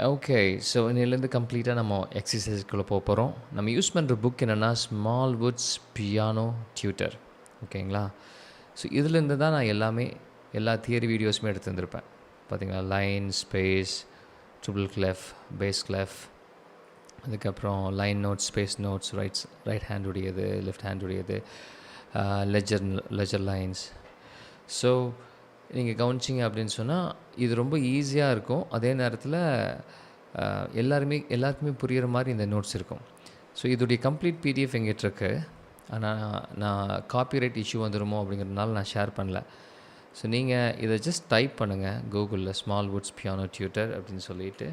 Okay. So இன்னையிலேருந்து கம்ப்ளீட்டா நம்ம எக்ஸர்சைஸ்க்குள்ள போறோம். நம்ம யூஸ் பண்ற புக் என்னன்னா, ஸ்மால் வுட்ஸ் பியானோ டியூட்டர். ஓகேங்களா? ஸோ இதுலேருந்து தான் நான் எல்லா தியரி வீடியோஸுமே எடுத்து வந்திருப்பேன். பார்த்தீங்களா? Line, space, triple cleft, base cleft, அதுக்கப்புறம் line notes, space notes, right hand உடையது, லெஃப்ட் ஹேண்ட் உடையது, லெஜர் லைன்ஸ். ஸோ நீங்கள் கவனிச்சிங்க அப்படின்னு சொன்னால் இது ரொம்ப ஈஸியாக இருக்கும். அதே நேரத்தில் எல்லாருக்குமே புரிகிற மாதிரி இந்த நோட்ஸ் இருக்கும். ஸோ இதோடைய கம்ப்ளீட் பிடிஎஃப் எங்கிட்ட இருக்கு. ஆனால் நான் காப்பிரைட் இஷ்யூ வந்துடுமோ அப்படிங்கிறதுனால நான் ஷேர் பண்ணல. ஸோ நீங்கள் இதை ஜஸ்ட் டைப் பண்ணுங்கள் கூகுளில், ஸ்மால் வுட்ஸ் பியானோ டியூட்டர் அப்படின்னு சொல்லிட்டு.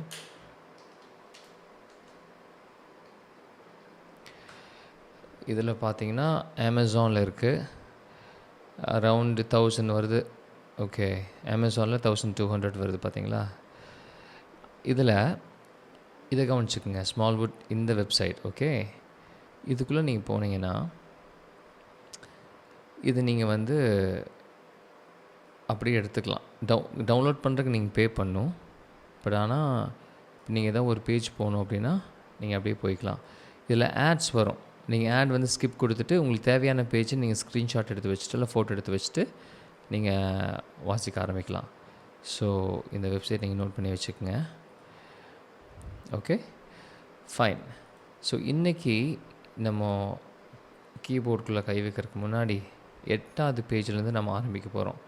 இதில் பார்த்தீங்கன்னா அமேசானில் இருக்குது. அரவுண்ட் 1000 வருது. ஓகே, அமேசானில் 1200 வருது பார்த்தீங்களா? இதை கவனிச்சுக்கோங்க. ஸ்மால் வுட் இந்த வெப்சைட். ஓகே, இதுக்குள்ளே நீங்கள் போனீங்கன்னா இது நீங்கள் வந்து அப்படியே எடுத்துக்கலாம். டவுன்லோட் பண்ணுறதுக்கு நீங்கள் பே பண்ணணும். பட் ஆனால் நீங்கள் ஏதாவது ஒரு பேஜ் போகணும் அப்படின்னா நீங்கள் அப்படியே போய்க்கலாம். இதில் ஆட்ஸ் வரும். நீங்கள் ஆட் வந்து ஸ்கிப் கொடுத்துட்டு உங்களுக்கு தேவையான பேஜை நீங்கள் ஸ்க்ரீன்ஷாட் எடுத்து வச்சுட்டு இல்லை ஃபோட்டோ எடுத்து வச்சுட்டு நீங்கள் வாசிக்க ஆரம்பிக்கலாம். ஸோ இந்த வெப்சைட் நீங்கள் நோட் பண்ணி வச்சுக்கோங்க. Okay, fine. ஸோ இன்றைக்கி நம்ம கீபோர்டுக்குள்ளே கை வைக்கிறதுக்கு முன்னாடி 8வது பேஜ்லேருந்து நம்ம ஆரம்பிக்க போகிறோம்.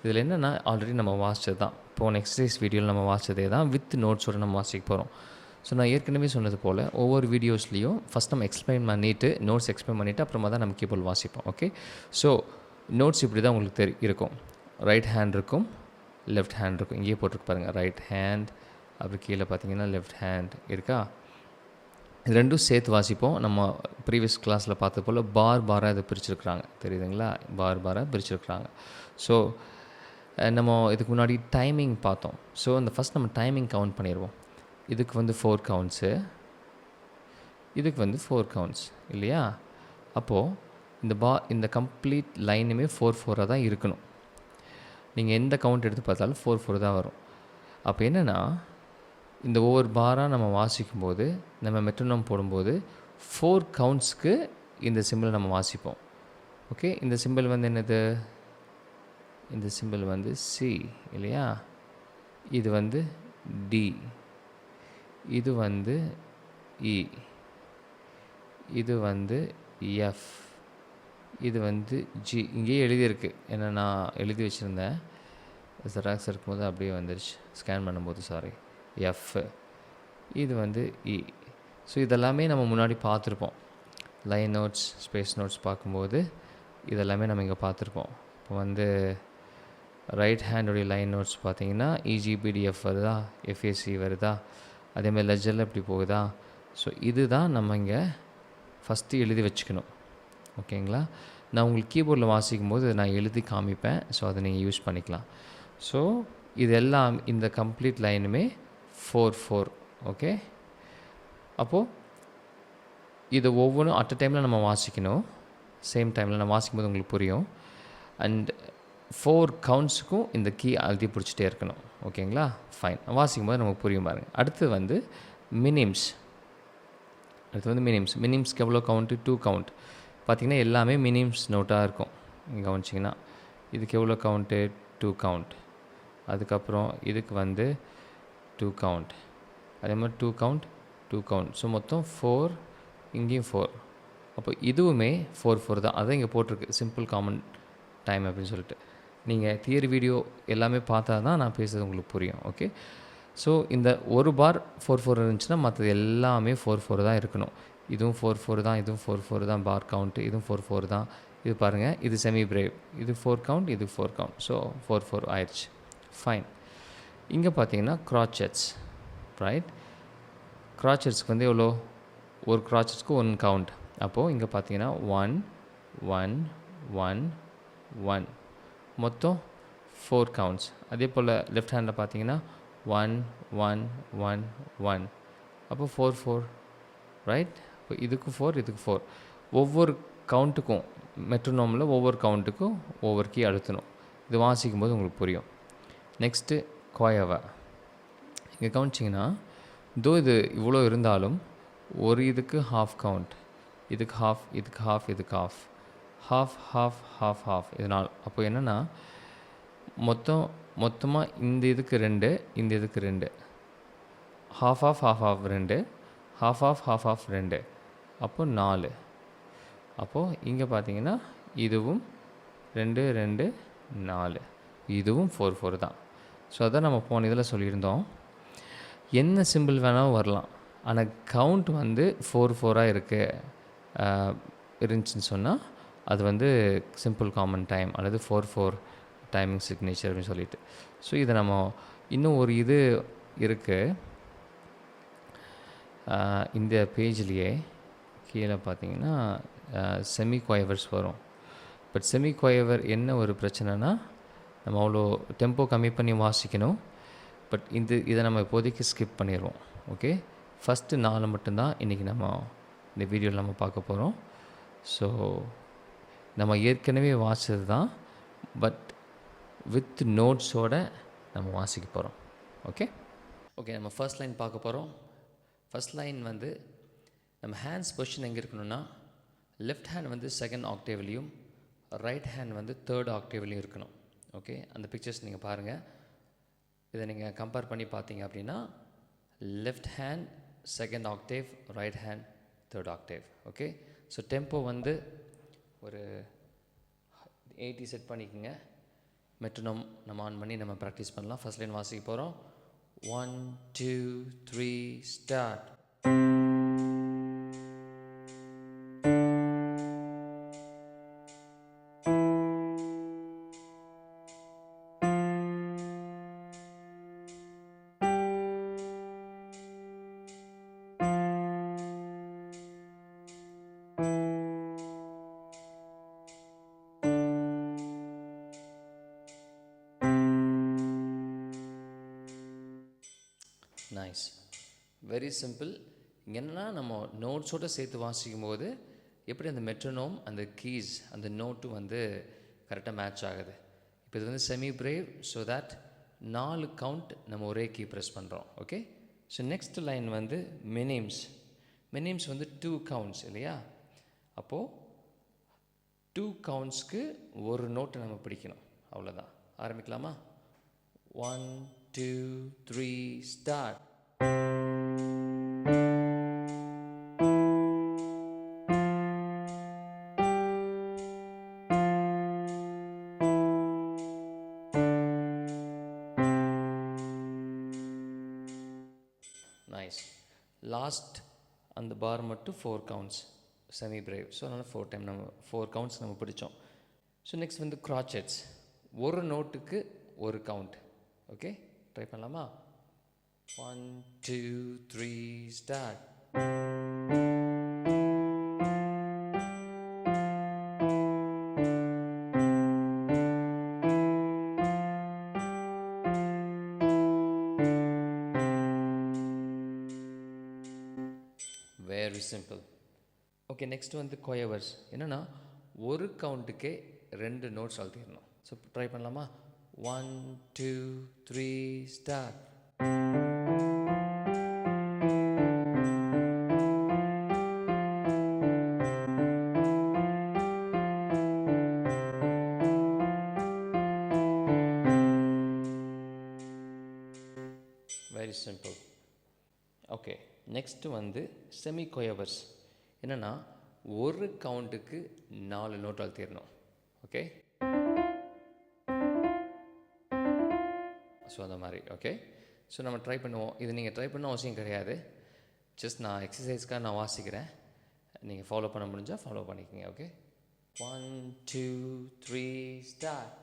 இதில் என்னென்னா, ஆல்ரெடி நம்ம வாசித்தது தான். போன எக்ஸசைஸ் வீடியோவில் நம்ம வாசித்ததே தான் வித் நோட்ஸோடு நம்ம வாசிக்க போகிறோம். ஸோ நான் ஏற்கனவே சொன்னது போல் ஒவ்வொரு வீடியோஸ்லேயும் ஃபஸ்ட் நம்ம எக்ஸ்பிளைன் பண்ணிவிட்டு நோட்ஸ் எக்ஸ்பிளைன் பண்ணிவிட்டு அப்புறமா தான் நம்ம கீபோர்டு வாசிப்போம். ஓகே, ஸோ நோட்ஸ் இப்படி தான் உங்களுக்கு இருக்கும். ரைட் ஹேண்ட் இருக்கும், லெஃப்ட் ஹேண்ட் இருக்கும். இங்கேயே போட்டிருக்கு பாருங்கள், ரைட் ஹேண்ட். அப்படி கீழே பார்த்தீங்கன்னா லெஃப்ட் ஹேண்ட் இருக்கா? இது ரெண்டும் சேர்த்து வாசிப்போம். நம்ம ப்ரீவியஸ் கிளாஸில் பார்த்த போல் பாராக இதை பிரிச்சுருக்குறாங்க. தெரியுதுங்களா? பாராக பிரிச்சுருக்குறாங்க. ஸோ நம்ம இதுக்கு முன்னாடி டைமிங் பார்த்தோம். ஸோ அந்த ஃபஸ்ட் நம்ம டைமிங் கவுண்ட் பண்ணிடுவோம். இதுக்கு வந்து 4 கவுண்ட்ஸு, இதுக்கு வந்து 4 கவுண்ட்ஸ் இல்லையா? அப்போது இந்த கம்ப்ளீட் லைனுமே 4 தான் இருக்கணும். நீங்கள் எந்த கவுண்ட் எடுத்து பார்த்தாலும் 4 தான் வரும். அப்போ என்னென்னா, இந்த ஒவ்வொரு பாராக நம்ம வாசிக்கும்போது, நம்ம மெட்ரோனோம் போடும்போது 4 கவுண்ட்ஸ்க்கு இந்த சிம்பிள் நம்ம வாசிப்போம். ஓகே, இந்த சிம்பிள் வந்து என்னது? இந்த சிம்பிள் வந்து சி இல்லையா? இது வந்து டி, இது வந்து இ, இது வந்து எஃப், இது வந்து ஜி. இங்கேயே எழுதியிருக்கு. ஏன்னா நான் எழுதி வச்சுருந்தேன், ஜெராக்ஸ் இருக்கும்போது அப்படியே வந்துருச்சு, ஸ்கேன் பண்ணும்போது. சாரி, எஃப், இது வந்து இ. ஸோ இதெல்லாமே நம்ம முன்னாடி பார்த்துருப்போம். லைன் நோட்ஸ், ஸ்பேஸ் நோட்ஸ் பார்க்கும்போது இதெல்லாமே நம்ம இங்கே பார்த்துருப்போம். இப்போ வந்து ரைட் ஹேண்டுடைய லைன் நோட்ஸ் பார்த்தீங்கன்னா இஜிபிடிஎஃப் வருதா, எஃப்ஏசி வருதா, அதேமாதிரி லெஜரில் இப்படி போகுதா. ஸோ இதுதான் நம்ம இங்கே ஃபஸ்ட்டு எழுதி வச்சுக்கணும். ஓகேங்களா? நான் உங்களுக்கு கீபோர்டில் வாசிக்கும் போது நான் எழுதி காமிப்பேன். ஸோ அதை நீங்கள் யூஸ் பண்ணிக்கலாம். ஸோ இதெல்லாம் இந்த கம்ப்ளீட் லைனுமே 4. ஓகே, அப்போது இது ஒவ்வொன்றும் அட் அ டைமில் நம்ம வாசிக்கணும். சேம் டைமில் நான் வாசிக்கும்போது உங்களுக்கு புரியும். அண்ட் 4 கவுண்ட்ஸுக்கும் இந்த கீ அழுத்தி பிடிச்சிட்டே இருக்கணும். ஓகேங்களா? ஃபைன். வாசிக்கும்போது நமக்கு புரியும் பாருங்கள். அடுத்து வந்து மினிம்ஸ். மினிம்ஸ்க்கு எவ்வளோ கவுண்ட்டு? 2 கவுண்ட். பார்த்திங்கன்னா எல்லாமே மினிம்ஸ் நோட்டாக இருக்கும். இங்கே கவனிச்சிங்கன்னா இதுக்கு எவ்வளோ கவுண்ட்டு? 2 கவுண்ட். அதுக்கப்புறம் இதுக்கு வந்து 2 கவுண்ட். அதே மாதிரி 2 கவுண்ட். ஸோ மொத்தம் 4, இங்கேயும் 4. அப்போ இதுவுமே 4 தான். அதான் இங்கே போட்டிருக்கு, சிம்பிள் காமன் டைம் அப்படின்னு சொல்லிட்டு. நீங்கள் தியரி வீடியோ எல்லாமே பார்த்தா தான் நான் பேசுகிறது உங்களுக்கு புரியும். ஓகே, ஸோ இந்த ஒரு பார் 4 இருந்துச்சுன்னா மற்றது எல்லாமே 4 தான் இருக்கணும். இதுவும் 4 தான், இதுவும் 4 தான் பார் கவுண்ட்டு, இதுவும் 4 தான். இது பாருங்கள், இது செமி பிரேவ், இது 4 கவுண்ட், இது 4 கவுண்ட். ஸோ 4 ஆயிடுச்சு. ஃபைன். இங்கே பார்த்தீங்கன்னா க்ராச்செட்ஸ், ரைட்? க்ராச்செட்ஸ்க்கு வந்து எவ்வளோ? ஒரு க்ராச்செட்ஸ்க்கு 1 கவுண்ட். அப்போது இங்கே பார்த்தீங்கன்னா 1 1 1 1, மொத்தம் 4 கவுண்ட்ஸ். அதே போல் லெஃப்ட் ஹேண்டில் பார்த்தீங்கன்னா 1 1 1 1, அப்போ 4 ரைட்? இப்போ இதுக்கு 4, இதுக்கு 4. ஒவ்வொரு கவுண்ட்டுக்கும் மெட்ரோனோமில் ஒவ்வொரு கவுண்ட்டுக்கும் ஒவ்வொரு கீ அழுத்தணும். இது வாசிக்கும்போது உங்களுக்கு புரியும். நெக்ஸ்ட்டு குவாயவர். இங்கே கவனிச்சிங்கன்னா தோ இது இவ்வளோ இருந்தாலும் ஒரு இதுக்கு ஹாஃப் கவுண்ட், இதுக்கு ஹாஃப், இதுக்கு ஹாஃப், இதுக்கு half, half half half half இதனால் அப்போ என்னென்னா மொத்தமாக இந்த இதுக்கு 2, இந்த இதுக்கு 2, half of half of 2, half of half of 2, அப்போ 4. அப்போது இங்கே பார்த்தீங்கன்னா இதுவும் 2 2 4, இதுவும் 4 4 தான். ஸோ அதான் நம்ம போன இதில் சொல்லியிருந்தோம், என்ன சிம்பிள் வேணாலும் வரலாம், ஆனால் கவுண்ட் வந்து 4 4ஆக இருந்துச்சுன்னு சொன்னால் அது வந்து சிம்பிள் காமன் டைம் அல்லது 4 4 டைமிங் சிக்னேச்சர் அப்படின்னு சொல்லிட்டு. ஸோ இதை நம்ம இன்னும் ஒரு இது இருக்குது இந்த பேஜ்லேயே கீழே பார்த்தீங்கன்னா செமிக்வைவர்ஸ் வரும். பட் செமிக்வைவர் என்ன ஒரு பிரச்சனைனா நம்ம அவ்வளோ டெம்போ கம்மி பண்ணி வாசிக்கணும். பட் இதை நம்ம இப்போதைக்கு ஸ்கிப் பண்ணிடுவோம். ஓகே, ஃபஸ்ட்டு 4 மட்டும்தான் இன்றைக்கி நம்ம இந்த வீடியோவில் நம்ம பார்க்க போகிறோம். ஸோ நம்ம ஏற்கனவே வாசித்தது தான், பட் வித் நோட்ஸோடு நம்ம வாசிக்க போகிறோம். ஓகே நம்ம ஃபர்ஸ்ட் லைன் பார்க்க போகிறோம். ஃபர்ஸ்ட் லைன் வந்து நம்ம ஹேண்ட்ஸ் பொசிஷன் எங்கே இருக்கணும்னா லெஃப்ட் ஹேண்ட் வந்து செகண்ட் ஆக்டேவ்லேயும் ரைட் ஹேண்ட் வந்து தேர்ட் ஆக்டேவ்லேயும் இருக்கணும். ஓகே, அந்த பிக்சர்ஸ் நீங்கள் பாருங்கள். இதை நீங்கள் கம்பேர் பண்ணி பார்த்தீங்க அப்படின்னா left hand second Octave, right hand third Octave. Okay, so tempo வந்து ஒரு 80 செட் பண்ணிக்கோங்க. மெட்ரோனோம் நம்ம ஆன் பண்ணி நம்ம ப்ராக்டிஸ் பண்ணலாம். ஃபர்ஸ்ட் லைன் வாசிக்க போகிறோம். 1 2 3 ஸ்டார்ட். Nice, very simple. இங்கே என்னென்னா நம்ம நோட்ஸோடு சேர்த்து வாசிக்கும் போது எப்படி அந்த மெட்ரோனோம் அந்த கீஸ் அந்த நோட்டு வந்து கரெக்டாக மேட்ச் ஆகுது. இப்போ இது வந்து semi brave, so that 4 count நம்ம ஒரே கீ ப்ரெஸ் பண்ணுறோம். ஓகே, ஸோ நெக்ஸ்ட் லைன் வந்து மினிம்ஸ். மினிம்ஸ் வந்து 2 கவுண்ட்ஸ் இல்லையா? அப்போது 2 கவுண்ட்ஸ்க்கு ஒரு நோட்டை நம்ம பிடிக்கணும், அவ்வளோதான். ஆரம்பிக்கலாமா? 1 2 3 ஸ்டார்ட். நைஸ். லாஸ்ட் அந்த பார் மட்டும் 4 கவுண்ட்ஸ் செமி பிரேவ். ஸோ அதனால் 4 டைம் நம்ம 4 கவுண்ட்ஸ் நம்ம பிடிச்சோம். ஸோ நெக்ஸ்ட் வந்து க்ராச்செட்ஸ், ஒரு நோட்டுக்கு ஒரு கவுண்ட். ஓகே, ட்ரை பண்ணலாமா? 1 2 3 start. Very simple. Okay, next வந்து கொயவர்ஸ். என்னென்னா ஒரு கவுண்ட்டுக்கே 2 நோட்ஸ் அழுத்திடணும். ஸோ ட்ரை பண்ணலாமா? 1 2 3 start. Very simple. Okay, next வந்து செமிக்வைவர்ஸ். என்னென்னா ஒரு கவுண்ட்டுக்கு 4 நோட் அழுத்திடணும். ஓகே, ஸோ அந்த மாதிரி. ஓகே, ஸோ நம்ம ட்ரை பண்ணுவோம். இது நீங்கள் ட்ரை பண்ண அவசியம் கிடையாது, ஜஸ்ட் நான் எக்ஸசைஸ்க்காக நான் வாசிக்கிறேன். நீங்கள் ஃபாலோ பண்ண முடிஞ்சால் ஃபாலோ பண்ணிக்கோங்க. Okay, 1 2 3 start.